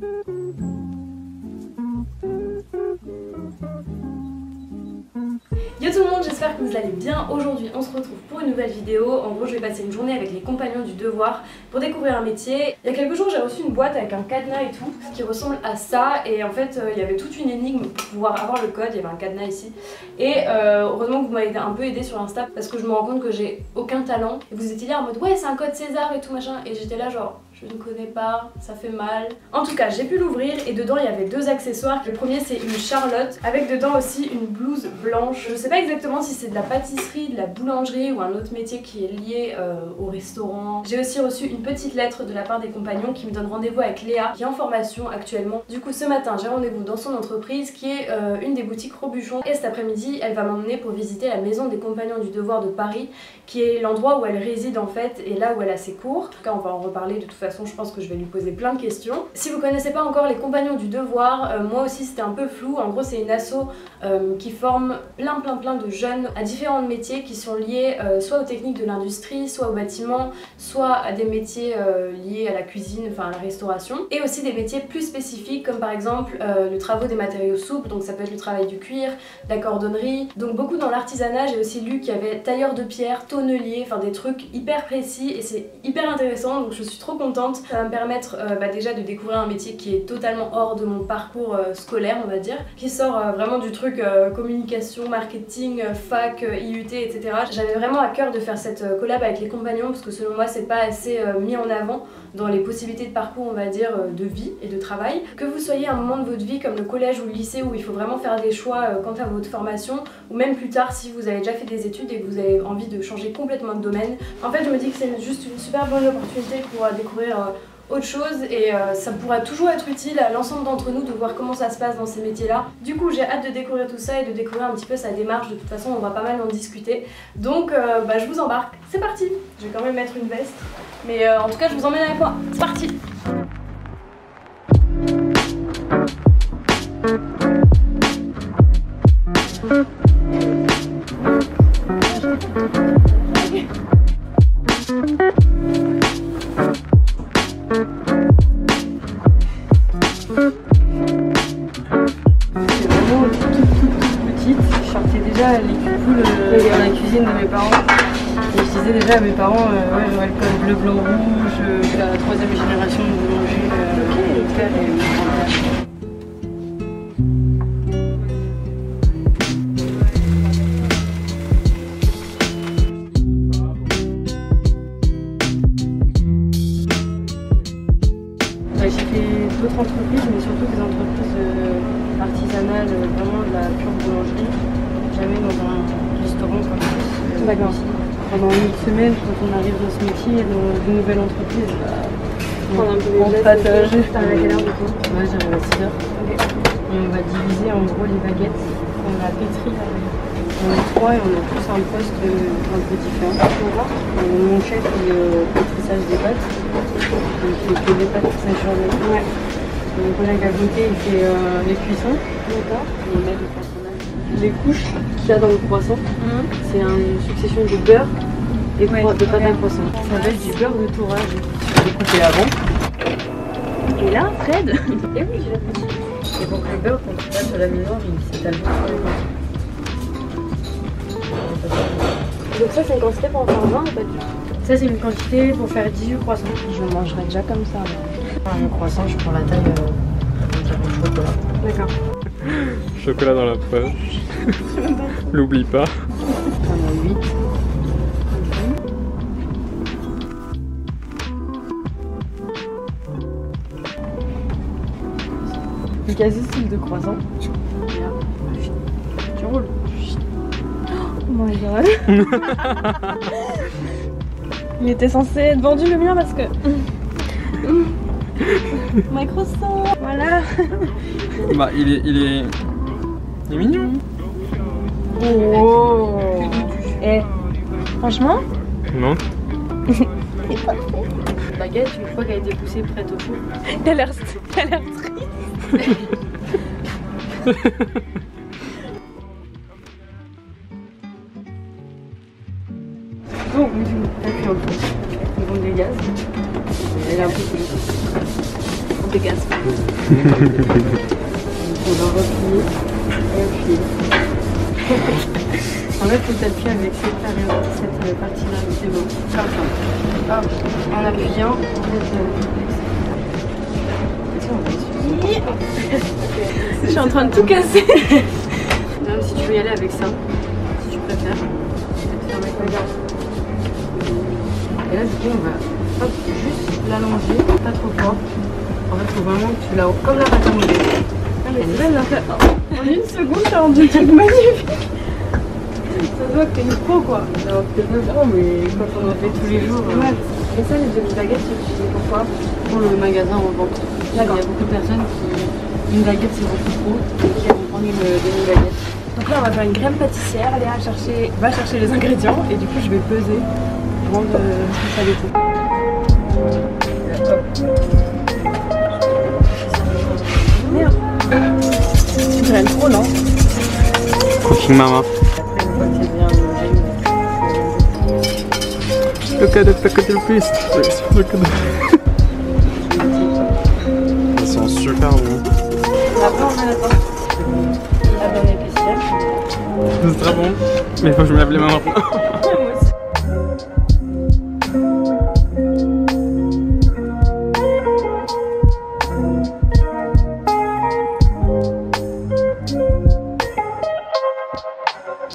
Yo tout le monde, j'espère que vous allez bien. Aujourd'hui on se retrouve pour une nouvelle vidéo. En gros je vais passer une journée avec les compagnons du devoir pour découvrir un métier. Il y a quelques jours j'ai reçu une boîte avec un cadenas et tout, ce qui ressemble à ça. Et en fait il y avait toute une énigme pour pouvoir avoir le code, il y avait un cadenas ici. Et heureusement que vous m'avez un peu aidé sur Insta parce que je me rends compte que j'ai aucun talent. Et vous étiez là en mode ouais c'est un code César et tout machin. Et j'étais là genre je ne connais pas, ça fait mal. En tout cas j'ai pu l'ouvrir et dedans il y avait deux accessoires. Le premier c'est une Charlotte avec dedans aussi une blouse blanche. Je sais pas exactement si c'est de la pâtisserie, de la boulangerie ou un autre métier qui est lié au restaurant. J'ai aussi reçu une petite lettre de la part des compagnons qui me donne rendez-vous avec Léa qui est en formation actuellement. Du coup ce matin j'ai rendez-vous dans son entreprise qui est une des boutiques Robuchon et cet après-midi elle va m'emmener pour visiter la maison des compagnons du devoir de Paris qui est l'endroit où elle réside en fait et là où elle a ses cours. En tout cas on va en reparler de toute façon. Je pense que je vais lui poser plein de questions. Si vous connaissez pas encore les compagnons du devoir, moi aussi c'était un peu flou. En gros c'est une asso qui forme plein de jeunes à différents métiers qui sont liés soit aux techniques de l'industrie, soit au bâtiment, soit à des métiers liés à la cuisine, enfin à la restauration. Et aussi des métiers plus spécifiques comme par exemple le travail des matériaux souples, donc ça peut être le travail du cuir, de la cordonnerie. Donc beaucoup dans l'artisanat. J'ai aussi lu qu'il y avait tailleur de pierre, tonnelier, enfin des trucs hyper précis et c'est hyper intéressant donc je suis trop contente. Ça va me permettre déjà de découvrir un métier qui est totalement hors de mon parcours scolaire on va dire, qui sort vraiment du truc communication, marketing, fac, IUT, etc. J'avais vraiment à cœur de faire cette collab avec les compagnons parce que selon moi c'est pas assez mis en avant dans les possibilités de parcours on va dire de vie et de travail. Que vous soyez à un moment de votre vie comme le collège ou le lycée où il faut vraiment faire des choix quant à votre formation ou même plus tard si vous avez déjà fait des études et que vous avez envie de changer complètement de domaine. En fait je me dis que c'est juste une super bonne opportunité pour découvrir autre chose et ça pourra toujours être utile à l'ensemble d'entre nous de voir comment ça se passe dans ces métiers là. Du coup j'ai hâte de découvrir tout ça et de découvrir un petit peu sa démarche. De toute façon on va pas mal en discuter donc je vous embarque, c'est parti. Je vais quand même mettre une veste mais en tout cas je vous emmène avec moi, c'est parti. Dans la cuisine de mes parents et je disais déjà à mes parents ouais j'aurais le code bleu blanc rouge, je suis la 3e génération de boulanger mon père et mon grand-père. J'ai fait d'autres entreprises mais surtout des entreprises artisanales, vraiment de la pure boulangerie, jamais dans un restaurant comme ça. D'accord. Pendant une semaine, quand on arrive dans ce métier, dans une nouvelle entreprise, on partage. T'arrives à quelle heure du coup? Ouais, j'arrive à 6h. Okay. Et on va diviser en gros les baguettes. On a pétri, on est 3 et on a tous un poste un peu différent. Mon chef il est au pétrissage des pâtes, donc il fait des pâtes toute sa journée. Ouais. Mon collègue à côté il fait les cuissons. D'accord. Et il met le poissonnage. Les couches qu'il y a dans le croissant, c'est une succession de beurre et de pâte à croissant. Ça va être du beurre de tourage. J'ai coupé avant. Et là, Fred. Et oui, j'ai la petite. Et donc le beurre, quand tu passes à la mélange, il s'étale sur les pâtes. Donc ça c'est une quantité pour en faire 20 ou pas du tout? Ça c'est une quantité pour faire 18 croissants. Je le mangerai déjà comme ça. Un croissant, je prends la taille de chocolat. D'accord. Chocolat dans la poche. L'oublie pas. On a 8. C'est quasi style de croissant. Tu roules. Oh my god. Il était censé être vendu le mien parce que... Microsoft. Voilà. Bah il est mignon. Oh. Eh, franchement. Non. Baguette, une fois qu'elle a été poussée prête au four. T'as l'air triste. Donc, t'as cuit un peu. On compte des gaz. Elle est un peu coulée. efficace. On va replier et appuyer. En fait, il faut t'appuyer avec cette partie-là des mains. Comme ça. Hop. En appuyant, en fait, je suis en train de tout casser. Même si tu veux y aller avec ça, si tu préfères. Et là, du coup, on va hop, juste l'allonger, pas trop fort. En fait, il faut vraiment que tu la comme la pâte à modeler. Elle est belle, en une seconde, t'as rendu le truc magnifique. Ça se voit que t'es une pro, quoi. Alors, c'est pas grand, mais quand on en fait tous les jours. Ouais. Et ça, les demi-baguettes, tu l'utilises pourquoi? Pour le magasin en vente. Il y a beaucoup de personnes qui. Une baguette, c'est beaucoup trop. Et qui vont prendre une demi-baguette. Donc là, on va faire une crème pâtissière. Léa va chercher les ingrédients et du coup, je vais peser pour rendre responsabilité. Merde. Tu graines trop, non? Cooking Mama. Look at it, look at your face. Look at it. Ils sont super bons. Après, on met la bonne épicière. C'est très bon. Mais il faut que je me lave les mains maintenant. Moi aussi.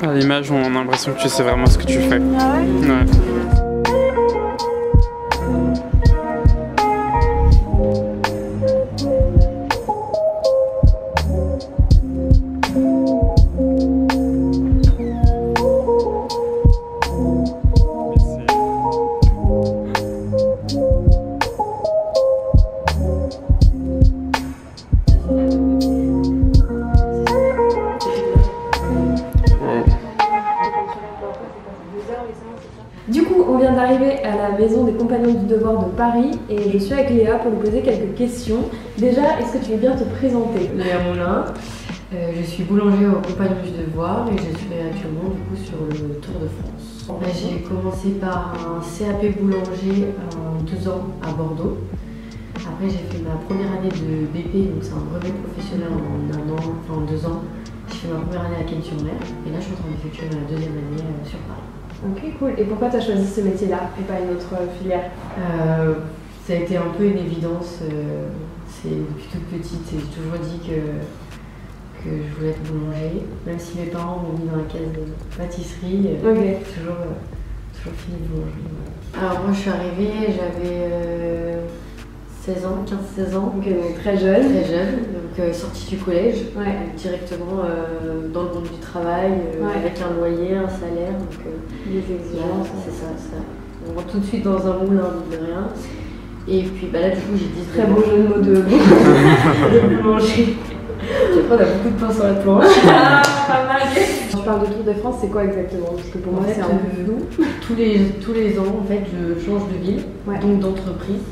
À l'image, on a l'impression que tu sais vraiment ce que tu fais. Ah ouais? Ouais. Du coup, on vient d'arriver à la maison des Compagnons du Devoir de Paris et je suis avec Léa pour lui poser quelques questions. Déjà, est-ce que tu veux bien te présenter? Léa Moulin, je suis boulanger aux Compagnons du Devoir et je suis actuellement du coup sur le Tour de France. J'ai commencé par un CAP boulanger en 2 ans à Bordeaux. Après j'ai fait ma première année de BP, donc c'est un brevet professionnel en 1 an, enfin en 2 ans. J'ai fait ma première année à Cannes-sur-Mer et là je suis en train d'effectuer ma 2e année sur Paris. Ok, cool. Et pourquoi tu as choisi ce métier-là et pas une autre filière? Ça a été un peu une évidence. C'est depuis toute petite et j'ai toujours dit que je voulais être boulanger. Même si mes parents m'ont mis dans la case de pâtisserie, toujours fini boulangerie. Alors moi je suis arrivée, j'avais 16 ans, 15-16 ans. Ok, donc très jeune. Très jeune, donc sortie du collège, Ouais. Directement dans le monde du travail, avec un loyer, un salaire. Donc, Les exigences. c'est ça. On rentre tout de suite dans un moule, hein, de rien. Et puis bah là du coup j'ai dit Très beau jeu de mots de boulanger. Après on a beaucoup de pain sur la planche. Ah, pas mal. Tu parles de Tour de France, c'est quoi exactement? Parce que pour moi c'est un peu flou. Tous les ans en fait je change de ville, donc d'entreprise.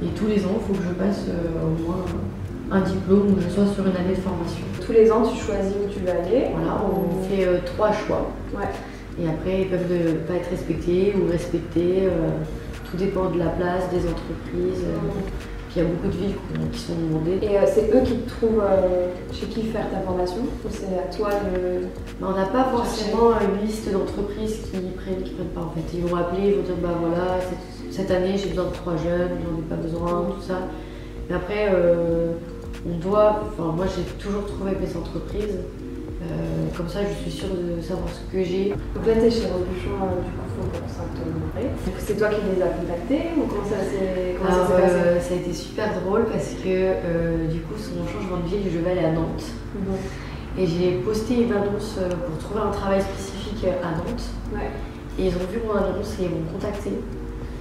Et tous les ans il faut que je passe au moins un diplôme ou que je sois sur une année de formation. Tous les ans tu choisis où tu veux aller. Voilà, on fait 3 choix. Ouais. Et après ils peuvent ne pas être respectés ou respectés. Tout dépend de la place, des entreprises. Puis il y a beaucoup de villes qui sont demandées. Et c'est eux qui te trouvent chez qui faire ta formation? Ou c'est à toi de... On n'a pas forcément une liste d'entreprises qui prennent pas en fait. Ils vont appeler, ils vont dire bah voilà, cette année j'ai besoin de 3 jeunes, j'en ai pas besoin, tout ça. Mais après, moi j'ai toujours trouvé mes entreprises. Comme ça je suis sûre de savoir ce que j'ai. Donc là t'es chez Robuchon du coup pour Saint-Honoré. C'est toi qui les as contactés ou comment ça s'est passé? Ça a été super drôle parce que du coup sur mon changement de ville je vais aller à Nantes. Et j'ai posté une annonce pour trouver un travail spécifique à Nantes. Ouais. Et ils ont vu mon annonce et ils m'ont contacté.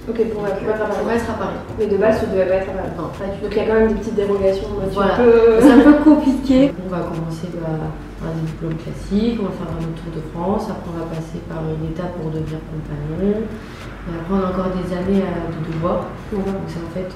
Ok, pour être à Paris. Mais de base, tu devais pas être à Paris. Non, pas du tout. Donc il y a quand même des petites dérogations. Voilà. C'est un peu compliqué. On va commencer par un diplôme classique, on va faire un autre Tour de France, après on va passer par une étape pour devenir compagnon. Et après, on a encore des années de devoirs. Donc c'est en fait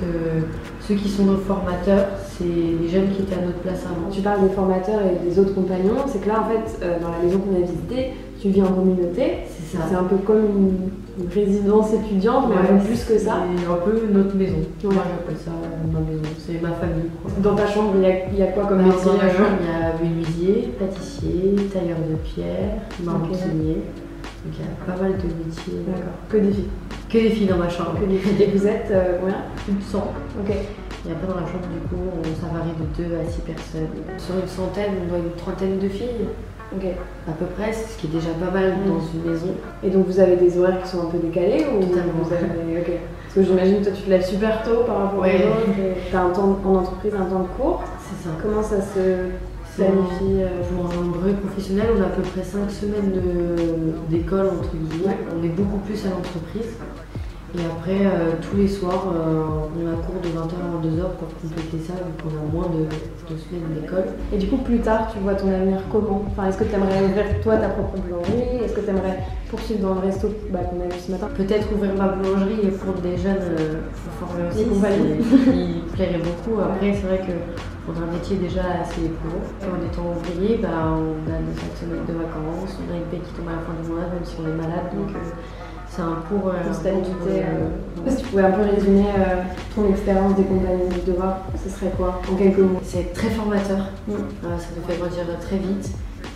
ceux qui sont nos formateurs, c'est les jeunes qui étaient à notre place avant. Tu parles des formateurs et des autres compagnons, c'est que là en fait, dans la maison qu'on a visitée, tu vis en communauté. C'est ça. C'est un peu comme une résidence étudiante, mais un peu plus que ça. C'est un peu notre maison. Ouais. Moi j'appelle ça ma maison, c'est ma famille. Quoi. Dans ta chambre, il y a quoi comme métier? Dans ma chambre, il y a menuisier, pâtissier, tailleur de pierre, maroquinier. Donc il y a pas mal de métiers. D'accord. Que des filles. Que des filles dans ma chambre. Que des filles. Et vous êtes combien? Plus de 100. Ok. Et après dans la chambre, du coup, ça varie de 2 à 6 personnes. Sur une centaine, on doit une trentaine de filles. Ok. À peu près, ce qui est déjà pas mal dans une maison. Et donc vous avez des horaires qui sont un peu décalés ou Totalement. vous avez... Ok. Parce que j'imagine toi tu te lèves super tôt par rapport aux autres. Tu as un temps en entreprise, un temps de cours. C'est ça. Comment ça se planifie Pour un brevet professionnel, on a à peu près 5 semaines d'école entre guillemets. On est beaucoup plus à l'entreprise. Et après, tous les soirs, on a cours de 20h à 22h pour compléter ça, vu qu'on a moins de 2 semaines d'école. Et du coup, plus tard, tu vois ton avenir comment? Enfin, est-ce que tu aimerais ouvrir toi ta propre boulangerie? Est-ce que tu aimerais poursuivre dans le resto qu'on a vu ce matin? Peut-être ouvrir ma boulangerie et pour des jeunes former aussi, qui plairait beaucoup. Après, c'est vrai qu'on a un métier déjà assez éprouvant. En étant ouvrier, on a 5 semaines de vacances, on a une paie qui tombe à la fin du mois, même si on est malade. Donc, c'est un pour stabilité. Si tu pouvais un peu résumer ton expérience des compagnons du devoir, ce serait quoi en quelques mots? C'est très formateur, ça nous fait grandir très vite.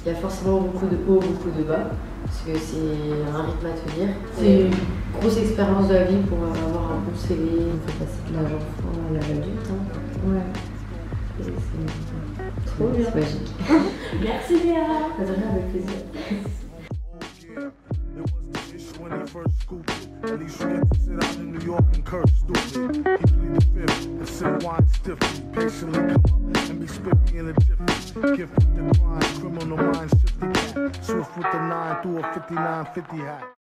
Il y a forcément beaucoup de hauts, beaucoup de bas, parce que c'est un rythme à tenir. C'est une grosse expérience de la vie pour avoir un bon CV, on fait passer de l'âge enfant à l'âge adulte. Ouais. C'est trop bien. Magique. Merci Léa. Ça devrait avec plaisir. First scoop. At least you get to sit out in New York and curse stupid. He plead the fifth and sip wine stiffly. Patiently come up and be spiffy in a jiffy. Gift with the grind, criminal mind shifty cat. Swift with the 9 through a 59-50 hat.